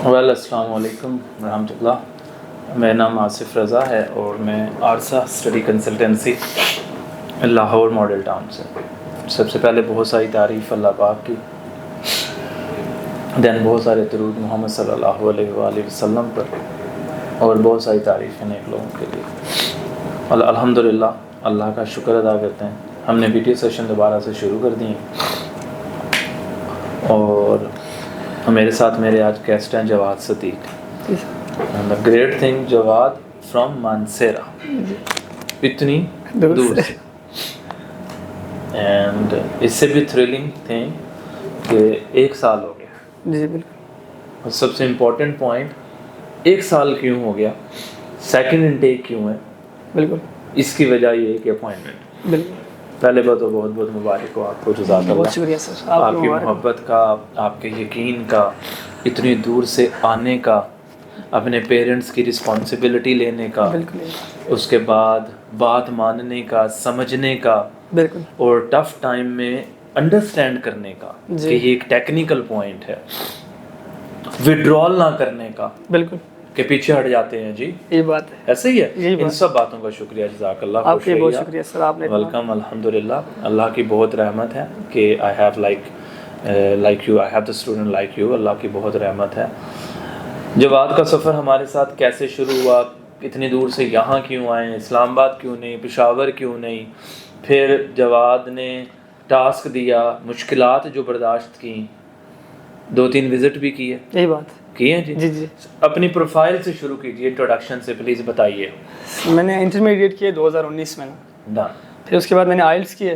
السلام علیکم ورحمۃ اللہ. میرا نام آصف رضا ہے اور میں Arsa study consultancy Lahore model town سے. سب سے پہلے بہت ساری تعریف اللہ پاک کی، دین بہت سارے درود محمد صلی اللہ علیہ وآلہ وسلم پر، اور بہت ساری تعریفیں نیک لوگوں کے لیے. الحمدللہ اللہ کا شکر ادا کرتے ہیں. ہم نے ویڈیو سیشن دوبارہ سے شروع کر دی ہیں اور میرے ساتھ میرے آج گیسٹ ہیں Jawad Siddique. The great thing Jawad from Mansehra, اتنی دور سے. اینڈ اس سے بھی تھرلنگ تھنگ کہ 1 سال ہو گیا. جی بالکل. اور سب سے امپورٹنٹ پوائنٹ 1 سال کیوں ہو گیا، سیکنڈ انٹیک کیوں ہے. بالکل اس کی وجہ یہ ہے کہ اپوائنٹمنٹ. بالکل. پہلے بات تو بہت بہت مبارک ہو آپ کو. جزاک اللہ. بہت شکریہ سر. آپ کی محبت کا، آپ کے یقین کا، اتنی دور سے آنے کا، اپنے پیرنٹس کی رسپانسبلٹی لینے کا، اس کے بعد بات ماننے کا، سمجھنے کا، بالکل، اور ٹف ٹائم میں انڈرسٹینڈ کرنے کا کہ یہ ایک ٹیکنیکل پوائنٹ ہے، وڈرال نہ کرنے کا، بالکل کہ پیچھے ہٹ جاتے ہیں. جی یہ بات ہے، ایسا ہی ہے. ان سب باتوں کا شکریہ. جزاک اللہ. آپ کے بہت شکریہ سر. آپ نے ویلکم. الحمدللہ اللہ کی بہت رحمت ہے کہ I have like you, I have the student like you. اللہ کی بہت رحمت ہے. جواد کا سفر ہمارے ساتھ کیسے شروع ہوا، اتنی دور سے یہاں کیوں آئے، اسلام آباد کیوں نہیں، پشاور کیوں نہیں. پھر جواد نے ٹاسک دیا، مشکلات جو برداشت کی، 2-3 وزٹ بھی کیے. یہی بات کیے جی. جی جی. اپنی پروفائل سے شروع کیجیے، انٹروڈکشن سے پلیز بتائیے. میں نے انٹرمیڈیٹ کیے 2019 میں نا. پھر اس کے بعد میں نے آئلٹس کیے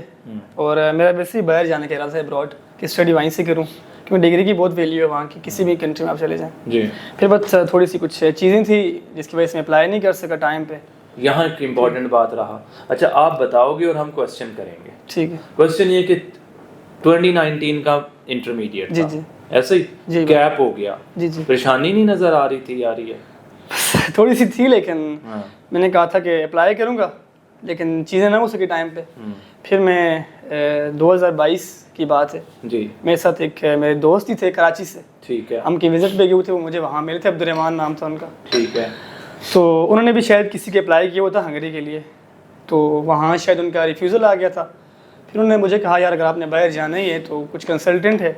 اور میرا ویسے ہی باہر جانے کا ارادہ ہے ابراڈ، کہ اسٹڈی وہیں سے کروں کیونکہ ڈگری کی بہت ویلیو ہے وہاں کی، کسی بھی کنٹری میں آپ چلے جائیں. جی. پھر بس تھوڑی سی کچھ چیزیں تھی جس کی وجہ سے میں اپلائی نہیں کر سکا ٹائم پہ. یہاں کی امپورٹنٹ بات رہا. اچھا آپ بتاؤ گے اور ہم کوسچن کریں گے. ٹھیک ہے. کوسچن یہ کہ 2019 کا انٹرمیڈیٹ جی جی ایسے ہی گیپ ہو گیا. جی جی. پریشانی نہیں نظر آ رہی تھی؟ آ رہی ہے تھوڑی سی تھی، لیکن میں نے کہا تھا کہ اپلائی کروں گا لیکن چیزیں نہ ہو سکی ٹائم پہ. پھر میں 2022 کی بات ہے جی، میرے ساتھ ایک میرے دوست ہی تھے کراچی سے. ٹھیک ہے. ہم کی وزٹ پہ گئے تھے، وہ مجھے وہاں ملے تھے، عبدالرحمان نام تھا ان کا. ٹھیک ہے. تو انہوں نے بھی شاید کسی کے اپلائی کیا ہوا تھا ہنگری کے لیے، تو وہاں شاید ان کا ریفیوزل آ گیا تھا. پھر انہوں نے مجھے کہا یار اگر آپ نے باہر جانا ہی ہے تو کچھ کنسلٹنٹ ہے،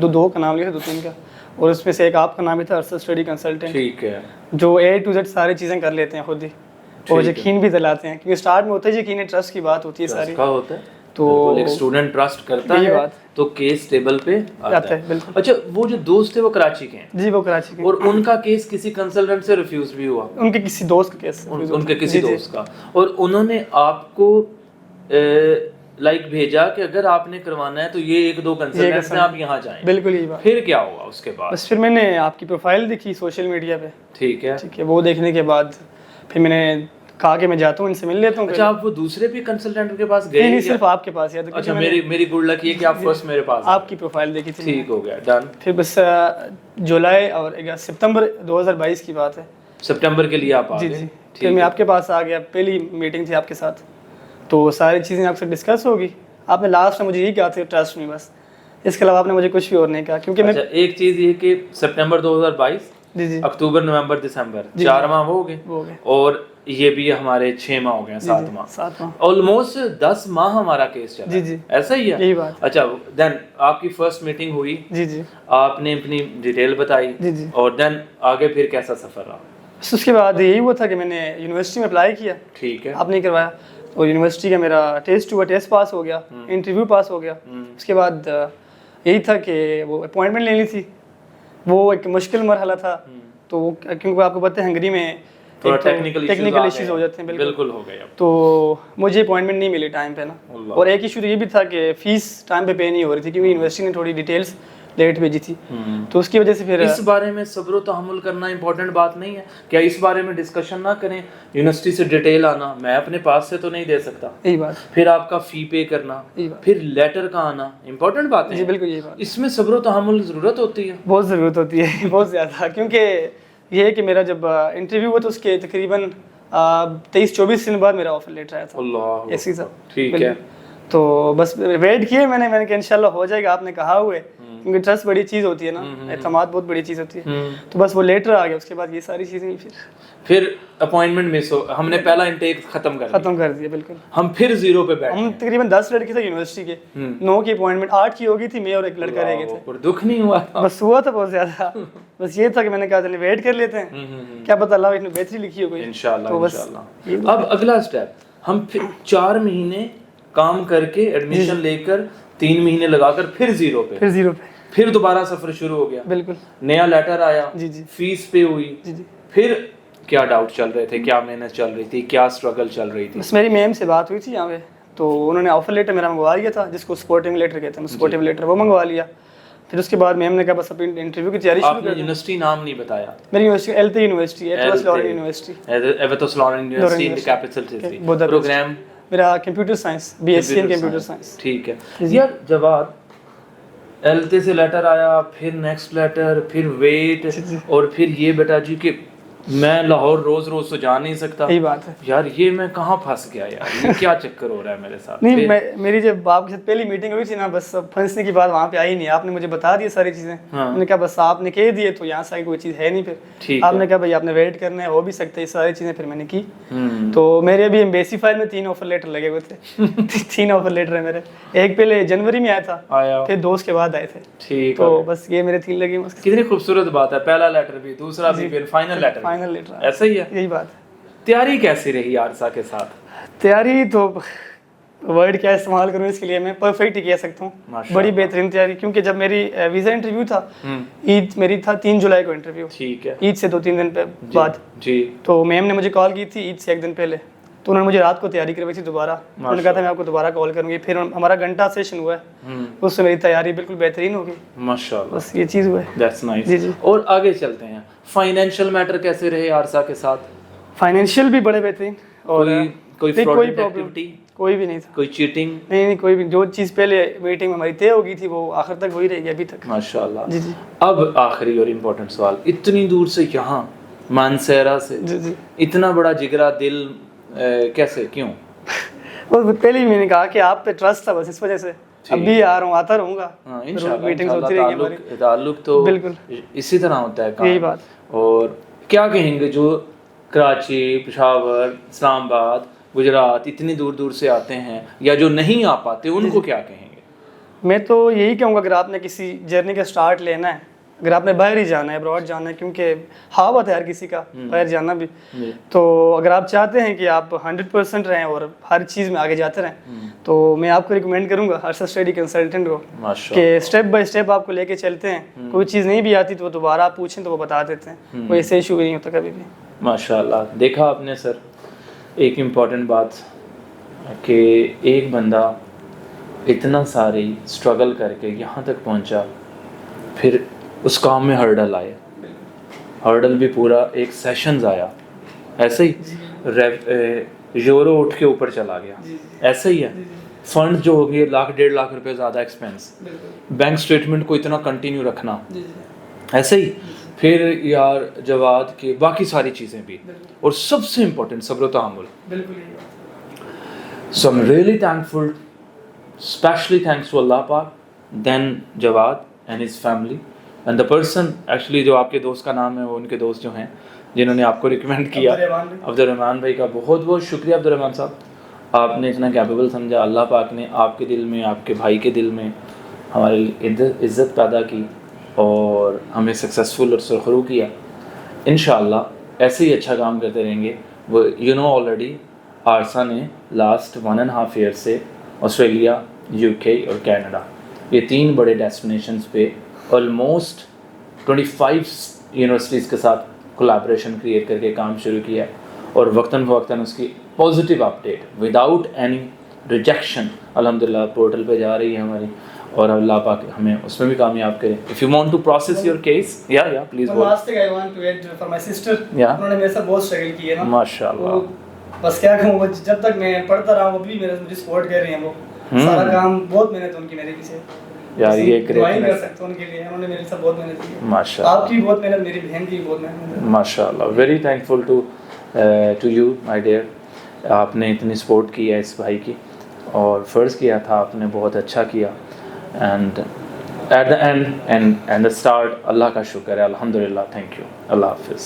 2 کا نام لیا تھا، 2-3 کا، اور اس میں سے ایک آپ کا نام بھی تھا، عارصہ اسٹڈی کنسلٹنٹ. ٹھیک ہے. جو A to Z ساری چیزیں کر لیتے ہیں خود ہی اور یقین بھی دلاتے ہیں، کیونکہ اسٹارٹ میں ہوتا ہے یقین، ٹرسٹ کی بات ہوتی ہے ساری. تو ایک اسٹوڈنٹ ٹرسٹ کرتا ہے تو کیس ٹیبل پہ آتا ہے. بالکل. اچھا وہ جو دوست تھے وہ کراچی کے ہیں؟ جی وہ کراچی کے. اور ان کا کیس کسی کنسلٹنٹ سے ریفیوز بھی ہوا؟ ان کے کسی دوست کا کیس. ان کے کسی دوست کا. اور انہوں نے آپ کو بھیجا کہ اگر آپ نے کروانا ہے تو یہ 1-2 کنسلٹنٹس ہیں، آپ یہاں جائیں. بالکل یہی بات. پھر کیا ہوا اس کے بعد؟ بس پھر میں نے آپ کی پروفائل دیکھی سوشل میڈیا پہ. ٹھیک ہے. ٹھیک ہے. وہ دیکھنے کے بعد پھر میں نے کہا کہ میں جاتا ہوں، ان سے مل لیتا ہوں. اچھا آپ وہ دوسرے بھی کنسلٹنٹ کے پاس گئے؟ نہیں صرف آپ کے پاس. اچھا میری گڈ لک یہ کہ آپ فرسٹ میرے پاس آپ کی پروفائل دیکھی تھی. ٹھیک ہو گیا. ڈن. پھر بس جولائی اور سپتمبر 2022 کی بات ہے، سپتمبر کے لیے آپ آ گئے. جی جی. پھر میں آپ کے پاس آ گیا، پہلی میٹنگ تھی آپ کے ساتھ، تو ساری چیزیں آپ سے ڈسکس ہوگی. آپ نے لاسٹ میں مجھے یہی کہا تھا ٹرسٹ می، بس اس کے علاوہ آپ نے مجھے کچھ بھی اور نہیں کہا. کیونکہ میں ایک چیز یہ کہ سپتمبر 2022، جی جی، اکتوبر نومبر دسمبر 4 ماہ ہو گئے، اور یہ بھی ہمارے 6 ماہ ہو گئے، 7 ماہ، آلموسٹ 10 ماہ ہمارا کیس چلا. جی جی ایسا ہی ہے. یہی بات. اچھا دین آپ کی فرسٹ میٹنگ ہوئی. جی جی. آپ نے اپنی ڈیٹیل بتائی. جی جی. اور دین آگے پھر کیسا سفر رہا؟ اس کے بعد یہی ہوا تھا کہ میں نے یونیورسٹی میں اپلائی کیا. ٹھیک ہے. آپ نہیں کروایا، اور یونیورسٹی کا میرا ٹیسٹ پاس ہو گیا، انٹرویو پاس ہو گیا. اس کے بعد یہی تھا کہ وہ اپوائنٹمنٹ لینی تھی، وہ ایک مشکل مرحلہ تھا. تو کیونکہ آپ کو پتہ ہے ہنگری میں ٹیکنیکل ایشوز ہو جاتے ہیں. بالکل ہو گئے. تو مجھے اپوائنٹمنٹ نہیں ملی ٹائم پہ نا. اور ایک ایشو تو یہ بھی تھا کہ فیس ٹائم پہ پے نہیں ہو رہی تھی، کیونکہ یونیورسٹی نے تھوڑی ڈیٹیلس لیٹ بھیجی تھی. تو اس کی وجہ سے پھر اس بارے میں صبر و تحمل کرنا امپورٹنٹ بات نہیں ہے کیا؟ اس بارے میں ڈسکشن نہ کریں؟ یونیورسٹی سے ڈیٹیل آنا، میں اپنے پاس سے تو نہیں دے سکتا. یہی بات. پھر آپ کا فی پے کرنا، پھر لیٹر کا آنا، امپورٹنٹ بات ہے. جی بالکل یہی بات. اس میں صبر و تحمل ضرورت ہوتی ہے، بہت ضرورت ہوتی ہے، بہت زیادہ. کیونکہ یہ ہے کہ میرا جب انٹرویو ہوا تو اس کے تقریباً 23-24 دن بعد میرا آفر لیٹر آیا تھا. اللہ ایسی سب. ٹھیک ہے. تو بس ویٹ کیے میں نے کہا انشاءاللہ ہو جائے گا، آپ نے کہا ہوئے کیونکہ ٹرسٹ بڑی چیز ہوتی ہے نا, اعتماد بہت بڑی چیز ہوتی ہے. تو بس وہ لیٹر آ گیا, اس کے بعد یہ ساری چیزیں پھر اپوائنٹمنٹ مس ہو, ہم نے پہلا انٹیک ختم کر دیا. بالکل ہم پھر 0 پہ بیٹھے. ہم تقریباً 10 لڑکے تھے یونیورسٹی کے, 9 کی اپوائنٹمنٹ 8 کی ہوگی تھی, میں اور ایک لڑکا رہ گئے تھے. دکھ نہیں ہوا؟ بس ہوا تھا بہت زیادہ. بس یہ تھا کہ میں نے کہا چلے ویٹ کر لیتے ہیں, کیا پتہ اللہ نے بہتری لکھی ہو کوئی. انشاءاللہ. اب اگلا اسٹیپ, ہم پھر 4 مہینے کام کر کے ایڈمیشن لے کر 3 مہینے لگا کر پھر 0 پہ, پھر دوبارہ سفر شروع ہو گیا. بالکل. نیا لیٹر آیا, فیس پے ہوئی, پھر کیا ڈاؤٹ چل رہے تھے, کیا محنت چل رہی تھی, کیا اسٹرگل چل رہی تھی؟ بس میری میم سے بات ہوئی تھی یہاں پہ, تو انہوں نے آفر لیٹر میرا منگوا لیا تھا, جس کو سپورٹنگ لیٹر کہتے ہیں, سپورٹنگ لیٹر وہ منگوا لیا. پھر اس کے بعد میم نے کہا بس اپنی انٹرویو کی تیاری شروع کر. آپ نے یونیورسٹی نام نہیں بتایا. میری یونیورسٹی ایلتی یونیورسٹی ہے, ethos learn university. Ethos learn university in the capital city. Program میرا computer science, B S C in computer science. ٹھیک ہے یار. جواد ایلتے سے لیٹر آیا, پھر نیکسٹ لیٹر, پھر ویٹ, اور پھر یہ بیٹا جی کہ میں لاہور روز روز تو جا نہیں سکتا. یہی بات ہے یار, یہ میں کہاں پھنس گیا یار, یہ کیا چکر ہو رہا ہے میرے ساتھ. نہیں میری جب آپ کے ساتھ پہلی میٹنگ ہوئی تھی نا, بس پھنسنے کی بات وہاں پہ آئی نہیں. آپ نے مجھے بتا دی ساری چیزیں. میں نے کہا بس آپ نے کہہ دیے تو یہاں سے کوئی چیز ہے نہیں. پھر آپ نے کہا بھائی آپ نے ویٹ کرنا ہے, ہو بھی سکتا ہے, ساری چیزیں پھر میں نے کی. تو میرے ابھی ایمبیسی فائل میں 3 آفر لیٹر لگے ہوئے تھے. 3 آفر لیٹر ہے میرے. ایک پہلے جنوری میں آیا تھا, پھر 2 کے بعد آئے تھے. ٹھیک. تو بس یہ میرے 3 لگے. کتنی خوبصورت بات ہے, پہلا لیٹر بھی, دوسرا بھی, پھر فائنل لیٹر. ایسا ہی ہے. یہی بات ہے. تیاری کیسی رہی عارضہ کے ساتھ؟ تیاری تو ورڈ کیا استعمال کروں اس کے لیے, میں پرفیکٹ ہی کہہ سکتا ہوں. بڑی بہترین تیاری, کیونکہ جب میری ویزا انٹرویو تھا, عید میری تھا 3 جولائی کو انٹرویو. ٹھیک ہے. عید سے 2-3 دن بعد. جی. تو میم نے مجھے کال کی تھی عید سے 1 دن پہلے, تو انہوں نے مجھے رات کو تیاری کروائی تھی دوبارہ. انہوں نے کہا تھا میں آپ کو دوبارہ کال کروں گی. پھر ہمارا گھنٹہ سیشن ہوا ہے, اس سے میری تیاری بالکل بہترین ہو گئی. ماشاءاللہ. بس یہ چیز ہوا ہے. That's nice. جی. اور آگے چلتے ہیں, فائنینشیل میٹر کیسے رہے عارضہ کے ساتھ؟ فائنینشیل بھی بڑے بہترین, اور کوئی فراڈ ایکٹیویٹی کوئی بھی نہیں تھا. کوئی چیٹنگ نہیں, کوئی بھی. جو چیز پہلے میٹنگ میں ہماری طے ہو گئی تھی وہ آخر تک وہی رہے گی ابھی تک. ماشاءاللہ. جی جی. اب آخری اور امپورٹنٹ سوال, اتنی دور سے یہاں مانسہرہ سے, اتنا بڑا جگرا دل کیسے, کیوں؟ پہلے ہی میں نے کہا کہ آپ پہ ٹرسٹ تھا, بس اس وجہ سے. اب بھی آ رہا ہوں, آتا رہوں گا. انشاءاللہ. میٹنگز ہوتی رہیں گی ہماری. تعلق تو بالکل اسی طرح ہوتا ہے کام. یہی بات. اور کیا کہیں گے جو کراچی, پشاور, اسلام آباد, گجرات اتنی دور دور سے آتے ہیں, یا جو نہیں آ پاتے, ان کو کیا کہیں گے؟ میں تو یہی کہوں گا, اگر آپ نے کسی جرنی کا سٹارٹ لینا ہے, اگر آپ نے باہر ہی جانا ہے, ابراڈ جانا ہے, کیونکہ ہاوت ہے ہر کسی کا باہر جانا بھی, تو اگر آپ چاہتے ہیں کہ آپ 100% رہیں اور ہر چیز میں آگے جاتے رہیں, تو میں آپ کو ریکمینڈ کروں گا ارشد اسٹڈی کنسلٹنٹ کو, کہ اسٹیپ بائی اسٹیپ آپ کو لے کے چلتے ہیں. کوئی چیز نہیں بھی آتی تو وہ دوبارہ آپ پوچھیں تو وہ بتا دیتے ہیں, کوئی ایسے ایشو نہیں ہوتا کبھی بھی. ماشاءاللہ. دیکھا آپ نے سر, ایک امپورٹنٹ بات کہ ایک بندہ اتنا ساری اسٹرگل کر کے یہاں تک پہنچا, پھر اس کام میں ہرڈل آئے, ہرڈل بھی پورا ایک سیشنز آیا, ایسے ہی یورو اٹھ کے اوپر چلا گیا, ایسا ہی ہے. فنڈ جو ہو گئے 1.5 لاکھ روپے زیادہ ایکسپینس, بینک اسٹیٹمنٹ کو اتنا کنٹینیو رکھنا, ایسے ہی. پھر یار جواد کے باقی ساری چیزیں بھی, اور سب سے امپورٹنٹ صبر و تحمل. So I'm really thankful, especially thanks to Allah Pak, then Jawad and his family, and the person actually جو آپ کے دوست کا نام ہے, وہ ان کے دوست جو ہیں جنہوں نے آپ کو ریکمینڈ کیا, عبد الرحمان بھائی کا بہت بہت شکریہ. عبد الرحمان صاحب, آپ نے اتنا کیپیبل سمجھا, اللہ پاک نے آپ کے دل میں, آپ کے بھائی کے دل میں ہماری عزت پیدا کی, اور ہمیں سکسیزفل اور سرخرو کیا. انشاءاللہ ایسے ہی اچھا کام کرتے رہیں گے. وہ یو نو آلریڈی عارضہ نے لاسٹ 1.5 ایئر سے آسٹریلیا, UK اور کینیڈا, یہ 3 بڑے ڈیسٹینیشنز پہ آلموسٹ 25 یونیورسٹیز کے ساتھ کولیبریشن کریٹ کر کے کام شروع کیا ہے, اور وقتاً فوقتاً اس کی positive update without any rejection الحمدللہ پورٹل پہ جا رہی ہے ہماری, اور اللہ پاک ہمیں اس میں بھی کامیاب کرے. If you want to process your case, yeah, please go. One last thing I want to add for my sister. انہوں نے میرے ساتھ بہت اسٹرگل کی ہے نا, ماشاءاللہ. بس کیا کہوں, وہ جب تک میں پڑھتا رہا وہ بھی مجھے سپورٹ کر رہی ہیں. وہ سارا کام بہت محنت ان کی میرے پیچھے یار, یہ دعائیں کر سکتا ہوں ان کے لیے. انہوں نے میرے ساتھ بہت محنت کی ہے. ماشاءاللہ. آپ کی بہت محنت, میری بہن کی بہت محنت ہے. ماشاءاللہ. Very thankful to you my dear. آپ نے اتنی سپورٹ کی ہے اس بھائی کی, اور فرض کیا تھا آپ نے, بہت اچھا کیا. And at the end and the start اللہ کا شکر ہے الحمدللہ. Thank you. اللہ حافظ.